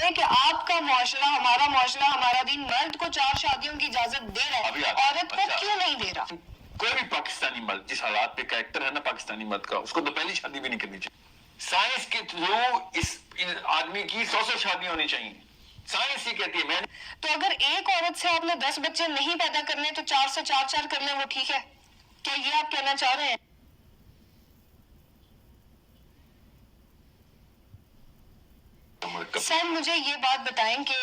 ہے کہ آپ کا معاشرہ، ہمارا معاشرہ، ہمارا دین مرد کو 4 شادیوں کی اجازت دے رہا ہے، عورت کو کیوں نہیں دے رہا؟ کوئی بھی پاکستانی مرد جس حالات پہ کریکٹر ہے نا پاکستانی مرد کا، اس کو تو پہلی شادی بھی نہیں کرنی چاہیے. سائنس کے تھرو اس آدمی کی 100 شادی ہونی چاہیے. سائنس یہ کہتی ہے. میں تو اگر ایک عورت سے آپ نے 10 بچے نہیں پیدا کرنے تو 4 سے 4 کر لیں، وہ ٹھیک ہے؟ کیا یہ آپ کہنا چاہ رہے ہیں؟ سر مجھے یہ بات بتائیں کہ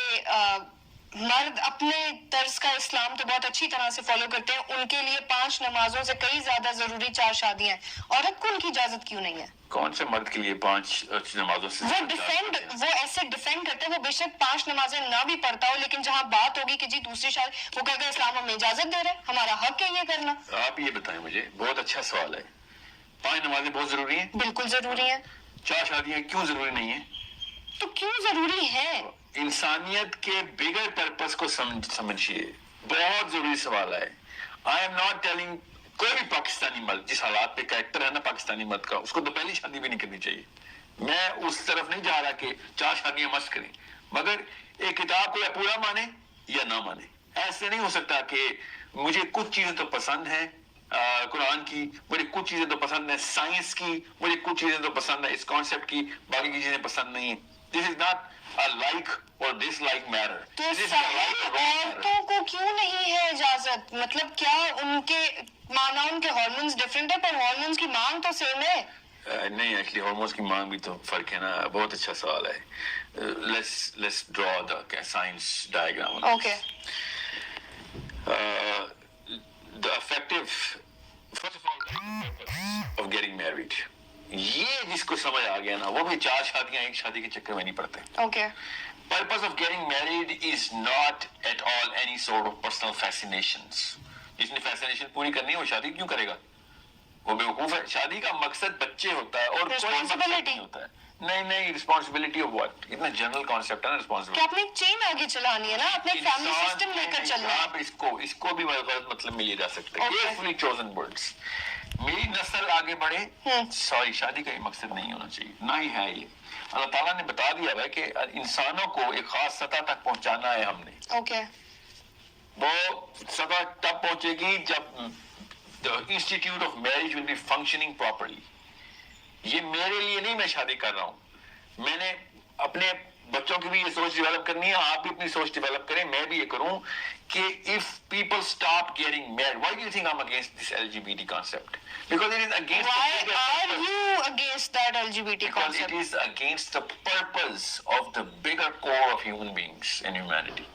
مرد اپنے طرز کا اسلام تو بہت اچھی طرح سے فالو کرتے ہیں، ان کے لیے 5 نمازوں سے کئی زیادہ ضروری 4 شادیاں ہیں، عورت کو ان کی اجازت کیوں نہیں ہے؟ کون سے مرد کے لیے 5 نمازوں سے وہ ایسے ڈیفینڈ کرتے ہیں، وہ بے شک 5 نمازیں نہ بھی پڑھتا ہو، لیکن جہاں بات ہوگی کہ جی دوسری شادی، وہ کہے گا اسلام ہمیں اجازت دے رہے ہیں، ہمارا حق ہے یہ کرنا. آپ یہ بتائیں مجھے، بہت اچھا سوال ہے. 5 نمازیں بہت ضروری ہیں؟ بالکل ضروری ہیں. 4 شادیاں کیوں ضروری نہیں ہیں؟ تو کیوں ضروری ہے؟ انسانیت کے بگر پرپس کو سمجھیے. بہت ضروری سوال ہے. آئی ایم ناٹ ٹیلنگ کوئی بھی پاکستانی مرد جس حالات پہ کریکٹر ہے نا پاکستانی مرد کا، اس کو تو پہلی شادی بھی نہیں کرنی چاہیے. میں اس طرف نہیں جا رہا کہ 4 شادیاں مست کریں، مگر ایک کتاب کو یا پورا مانے یا نہ مانے. ایسے نہیں ہو سکتا کہ مجھے کچھ چیزیں تو پسند ہیں قرآن کی، مجھے کچھ چیزیں تو پسند ہیں سائنس کی، مجھے کچھ چیزیں تو پسند ہیں اس کانسیپٹ کی، باقی کی چیزیں پسند نہیں ہیں. دس از ناٹ لائک اور ڈس لائک میٹر. تو عورتوں کو کیوں نہیں ہے اجازت؟ مطلب کیا ان کے مانا ان کے ہارمونز ڈفرینٹ ہے، پر ہارمونز کی مانگ تو سیم ہے؟ نہیں، ایکچولی ہارمونز کی مانگ بھی تو فرق ہے نا. بہت اچھا سوال ہے. Let's draw the science diagram. Okay. The effective, first of all, of getting married. یہ جس کو سمجھ آ گیا نا، وہ بھی 4 شادیاں ایک شادی کے چکر میں نہیں پڑتے. Okay. Purpose of getting married is not at all any sort of personal fascinations. جس نے فیسنیشن پوری کرنی ہے وہ شادی کیوں کرے گا؟ وہ بیوقوف ہے. شادی کا مقصد بچے ہوتا ہے اور کوئی مقصد نہیں ہوتا ہے. نہیں، رسپانسبلٹی آف واٹ؟ اتنا جنرل کانسیپٹ ہے نا رسپانسبلٹی. کہ اپنے ایک چین آگے چلانی ہے نا، اپنے فیملی سسٹم لے کر چلنا ہے. اس کو بھی غلط مطلب میں لیا جا سکتا ہے. Carefully chosen words. میری نسل آگے بڑھے، سوری شادی کا یہ مقصد نہیں ہونا چاہیے، نہ ہی ہے یہ. اللہ تعالیٰ نے بتا دیا ہے کہ انسانوں کو ایک خاص سطح تک پہنچانا ہے ہم نے. اوکے. وہ سطح تب پہنچے گی جب the institute of marriage will be functioning properly. یہ میرے لیے نہیں میں شادی کر رہا ہوں، میں نے اپنے بچوں کی بھی یہ سوچ ڈیولپ کرنی ہے، آپ بھی اپنی سوچ ڈیولپ کریں، میں بھی یہ کروں کہ if people stop getting married, why do you think I'm against this LGBT concept? Because it is against Why are you against that LGBT because concept? it is against the purpose of the bigger core of human beings and humanity.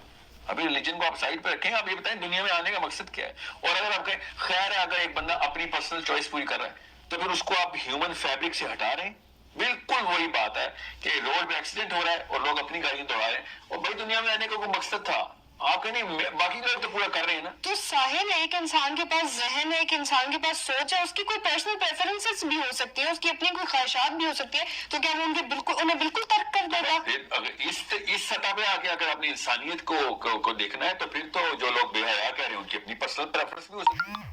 ابھی religion کو آپ side پہ رکھیں، آپ یہ بتائیں دنیا میں آنے کا مقصد کیا ہے. اور اگر آپ کہیں خیر ہے اگر ایک بندہ اپنی پرسنل چوائس پوری کر رہا ہے تو پھر اس کو آپ ہیومن فیبرک سے ہٹا رہے ہیں. بالکل وہی بات ہے کہ روڈ پہ ایکسیڈنٹ ہو رہا ہے اور لوگ اپنی گاڑیاں دوڑا رہے ہیں، اور بھائی دنیا میں آنے کا کوئی مقصد تھا آپ کہ نہیں، باقی لوگ تو پورا کر رہے ہیں نا. تو ساحل ایک انسان کے پاس ذہن ہے، ایک انسان کے پاس سوچ ہے، اس کی کوئی پرسنل پریفرنسز بھی ہو سکتی ہے، اس کی اپنی کوئی خواہشات بھی ہو سکتی ہے، تو کیا وہ انہیں بالکل ترک کر دے گا؟ اگر اس سطح پہ آ کے اگر اپنی انسانیت کو دیکھنا ہے تو پھر تو جو لوگ بے حیا کہہ رہے ہیں ان کی اپنی پرسنل پریفرنس بھی ہو سکتی ہے.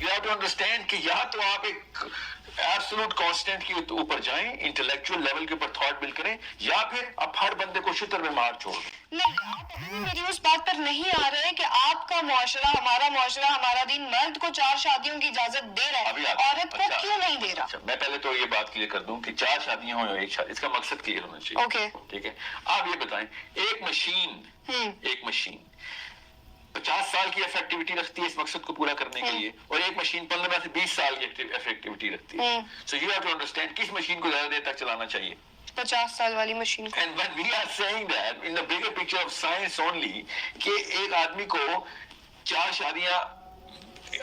You have to understand کہ یا تو آپ ایک ایبسولوٹ کانسٹنٹ کے اوپر جائیں، انٹلیکچوئل لیول کے اوپر تھاٹ بلڈ کریں، یا پھر آپ ہر بندے کو شتر میں مار چھوڑ دیں. نہیں، آپ ابھی بھی میری اس بات پر نہیں آ رہے کہ آپ کا معاشرہ، ہمارا دین مرد کو 4 شادیوں کی اجازت دے رہا ہے، عورت کو کیوں نہیں دے رہا؟ میں پہلے تو یہ بات کلیئر کر دوں کہ 4 شادیاں ہوں یا ایک شادی، اس کا مقصد کلیئر ہونا چاہیے. اوکے. ٹھیک ہے. آپ یہ بتائیں ایک مشین 50 سال کی افیکٹیوٹی رکھتی ہے اس مقصد کو پورا کرنے کے لیے، اور ایک مشین 15 سے 20 سال کی افیکٹیوٹی رکھتی ہے. So you have to understand کس مشین کو زیادہ دیر تک چلانا چاہیے. 50 سال والی مشین کو. And when we are saying that in the bigger picture of science only کہ ایک آدمی کو 4 شادیاں،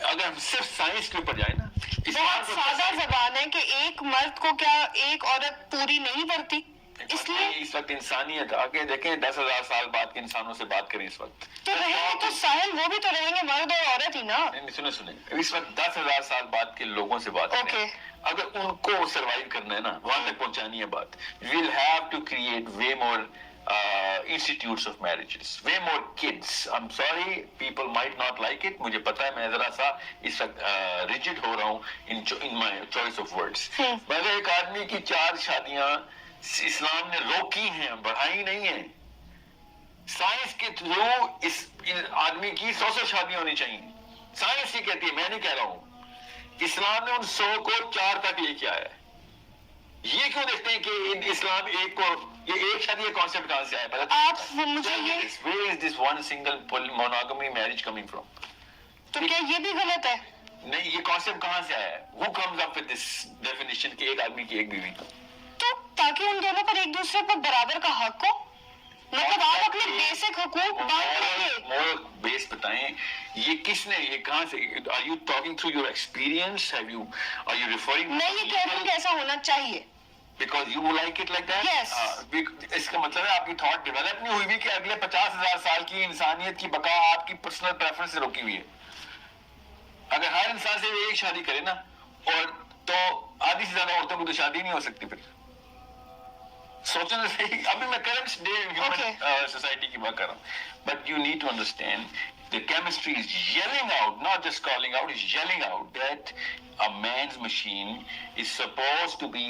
اگر ہم صرف سائنس کے اوپر جائیں نا، بہت سادہ زبان ہے کہ ایک مرد کو کیا ایک عورت پوری نہیں کرتی؟ اس لیے اس وقت انسانیت آگے دیکھیں 10,000 سال بعد کے انسانوں سے بات کریں. اس وقت تو رہیں گے تو ساحل وہ بھی تو رہیں گے مرد اور عورت ہی نا. سنیں اس وقت 10,000 سال بعد کے لوگوں سے بات کریں. اگر ان کو سروائیو کرنا ہے نا، وہاں تک پہنچانی ہے بات، we'll have to create way more institutes of marriages, way more kids. I'm sorry people might not like it. مجھے پتا ہے میں ذرا سا اس وقت rigid ہو رہا ہوں in my choice of words. مگر ایک آدمی کی 4 شادیاں اسلام نے روکی ہیں، بڑھائی نہیں ہیں. سائنس کے تھرو اس آدمی کی 100 شادیاں ہونی چاہیے. سائنس یہ کہتی ہے, میں نہیں کہہ رہا ہوں. اسلام نے ان 100 کو 4 تک لے کے آیا ہے. یہ کیوں دیکھتے ہیں کہ اسلام ایک کو, یہ ایک شادی کا کانسیپٹ کہاں سے آیا؟ آپ مجھے یہ, where is this one single monogamy marriage coming from? تو کیا یہ بھی غلط ہے؟ نہیں, یہ کانسیپٹ کہاں سے آیا ہے؟ Who comes up with this definition کہ ایک آدمی کی ایک بیوی؟ تو تاکہ ان دونوں پر ایک دوسرے پر برابر کا حق ہو. مطلب آپ اپنے بیسک حقوق مورل بیس بتائیں, یہ کس نے, یہ کہاں سے, are you talking through your experience? Are you referring to میں یہ کہہ رہا ہوں کہ ایسا ہونا چاہیے. Because you like it like that? Yes. اس کا مطلب ہے آپ کی تھاٹ ڈیولپ نہیں ہوئی بھی کہ اگلے 50,000 سال کی انسانیت کی بقا آپ کی پرسنل پریفرنس سے روکی ہوئی ہے. اگر ہر انسان سے ایک شادی کرے نا, اور تو آدھی سے زیادہ عورتوں کی تو شادی نہیں ہو سکتی. پھر سوچنا صحیح. ابھی میں کرنٹ ڈے ہیومن سوسائٹی کی بات کر رہا ہوں. But you need to understand the chemistry is yelling out, not just calling out, is yelling out that a man's machine is supposed to be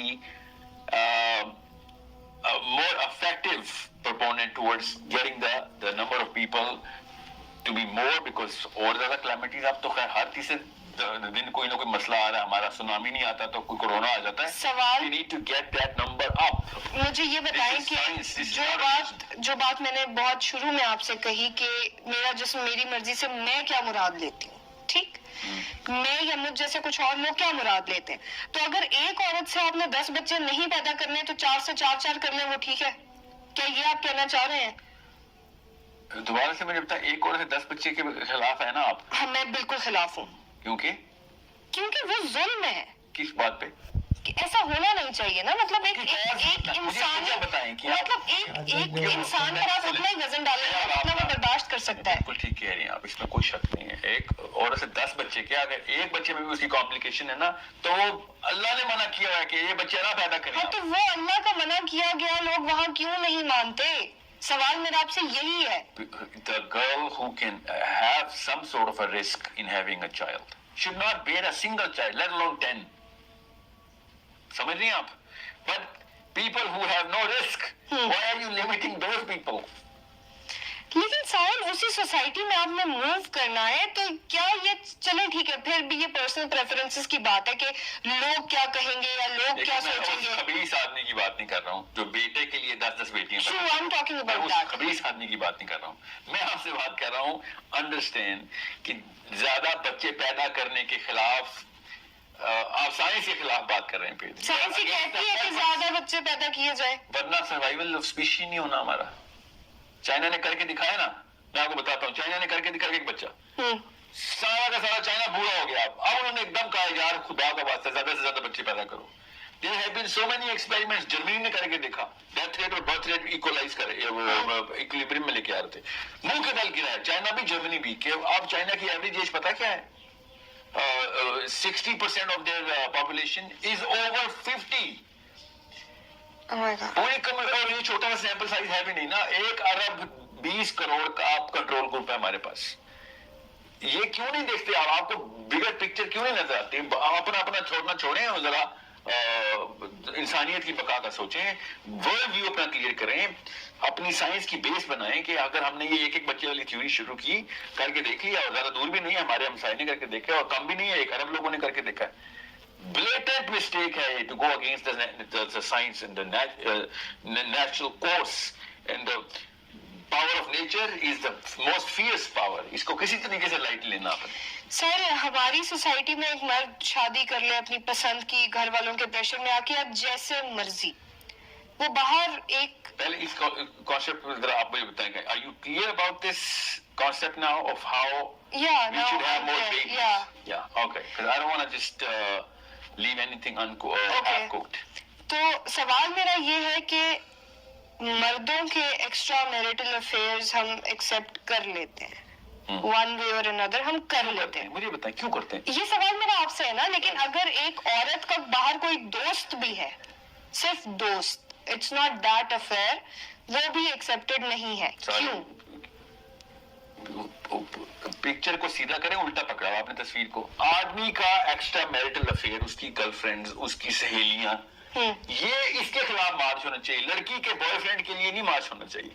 a more effective proponent towards getting the number of people to be more, because اور زیادہ calamities. اب تو خیر ہر تیسرے دن کوئی نہ کوئی مسئلہ آ رہا ہے. ہمارا سونامی نہیں آتا تو کوئی کورونا آ جاتا ہے. سوال, we need to get that number up. مجھے یہ بتائیں کہ جو بات میں نے بہت شروع میں آپ سے کہی کہ میرا جسم میری مرضی سے, میں کیا مراد لیتی ہوں, ٹھیک, میں یا مجھ جیسے کچھ اور لوگ کیا مراد لیتے ہیں. تو اگر ایک عورت سے آپ نے 10 بچے نہیں پیدا کرنے تو 4 سے 4 کر لیں, وہ ٹھیک ہے؟ کیا یہ آپ کہنا چاہ رہے ہیں؟ دوبارہ سے مجھے بتا, ایک عورت سے 10 بچے کے خلاف ہے نا آپ؟ ہاں, میں بالکل خلاف ہوں. کیونکہ وہ ظلم ہے. کس بات پہ؟ ایسا ہونا نہیں چاہیے نا. مطلب ایک انسان, مطلب ایک انسان پر آپ اتنا ہی وزن ڈالیں گے اتنا وہ برداشت کر سکتا ہے. بالکل ٹھیک کہہ رہی ہیں آپ, اس میں کوئی شک نہیں ہے. ایک عورت سے 10 بچے, کیا اگر ایک بچے میں بھی اس کی کمپلیکیشن ہے نا, تو اللہ نے منع کیا ہے کہ یہ بچے نہ پیدا کریں. ہاں, تو وہ اللہ کا منع کیا گیا لوگ وہاں کیوں نہیں مانتے؟ سوال میرا آپ سے یہی ہے. The girl who can have some sort of a risk in having a child should not bear a single child, let alone 10. سمجھ رہی ہیں آپ؟ But people who have no risk, why are you limiting those people? لیکن sign اسی society میں آپ نے move کرنا ہے, تو کیا یہ, چلیں ٹھیک ہے, پھر بھی یہ پرسنل پریفرنسز کی بات ہے کہ لوگ کیا کہیں گے یا لوگ کیا سوچیں گے. خبیث آدمی کی بات نہیں کر رہا ہوں جو بیٹے کے لیے 10 بیٹیاں. True, I'm talking about that. خبیث آدمی کی بات نہیں کر رہا ہوں. میں آپ سے بات کر رہا ہوں انڈرسٹینڈ کہ زیادہ بچے پیدا کرنے کے خلاف آپ سائنس کے خلاف بات کر رہے ہیں. پھر سائنس یہ کہتی ہے کہ زیادہ بچے پیدا کیے جائیں, ورنہ سروائیول آف اسپیشی نہیں ہونا ہمارا. چائنا نے کر کے دکھایا نا, میں آپ کو بتاتا ہوں, چائنا نے کر کے دکھا ایک بچہ, سارا کا سارا چائنا بوڑھا ہو گیا. اب انہوں نے ایک دم کہا یار خدا کا واسطہ زیادہ سے زیادہ بچے پیدا کرو. There have been so many experiments. Germany نے کر کے دیکھا, ڈیتھ ریٹ اور برتھ ریٹ ایکولائز کرے, ایکولیبریم میں لے کے آ رہے تھے. منہ کے بل گرا ہے چائنا بھی جرمنی بھی. کہ اب چائنا کی ایوریج ایج پتا کیا ہے؟ 60% of their population is over 50. اور یہ چھوٹا سا سیمپل سائز ہے بھی نہیں نا. 1 ارب 20 کروڑ کا آپ کنٹرول گروپ ہے ہمارے پاس. یہ کیوں نہیں دیکھتے آپ کو بگر پکچر کیوں نہیں نظر آتی؟ اپنا چھوڑنا چھوڑیں اور ذرا انسانیت کی بقا کا سوچیں, ورلڈ ویو اپنا کلیئر کریں, اپنی سائنس کی بیس بنائیں کہ اگر ہم نے یہ ایک بچے والی تھیوری شروع کی, کر کے دیکھ لیا, اور زیادہ دور بھی نہیں ہے, ہمارے ہمسائے نے کر کے دیکھا اور کم بھی نہیں ہے, 1 ارب لوگوں نے کر کے دیکھا. blatant mistake ہے to go against the science and the natural course, and the power of nature is the most fierce power. اس کو کسی طریقے سے لائٹ لینا آپ. سر ہماری سوسائٹی میں ایک مرد شادی کر لے اپنی پسند کی, گھر والوں کے پریشر میں آ کے, اب جیسے مرضی وہ باہر ایک. پہلے اس کانسیپٹ ذرا آپ مجھے بتائیں گے, are you clear about this concept now of how we should have more babies? Yeah, okay, because I don't want to just leave anything half-cooked. تو سوال میرا یہ ہے کہ مردوں کے ایکسٹرا میریٹل افیئرز ہم ایکسیپٹ کر لیتے ہیں, ون وے اور another ہم کر لیتے ہیں. مجھے بتائیں کیوں کرتے ہیں؟ یہ سوال میرا آپ سے ہے نا, لیکن اگر ایک عورت کا باہر کوئی دوست بھی ہے, صرف دوست, اٹس ناٹ دیٹ افیئر, وہ بھی ایکسیپٹڈ نہیں ہے, کیوں؟ پکچر کو سیدھا کریں, الٹا پکڑا آپ نے تصویر کو. آدمی کا ایکسٹرا میریٹل افیئر, اس کی گرل فرینڈ, اس کی سہیلیاں, یہ اس کے خلاف مارچ ہونا چاہیے. لڑکی کے بوائے فرینڈ کے لیے نہیں مارچ ہونا چاہیے.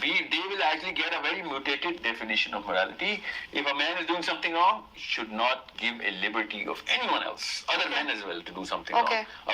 They will actually get a very mutated definition of morality. If a man is doing something wrong, should not give a liberty of anyone else, other men as well, to do something wrong.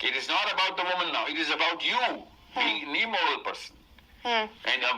It is not about the woman now. It is about you being an immoral person. And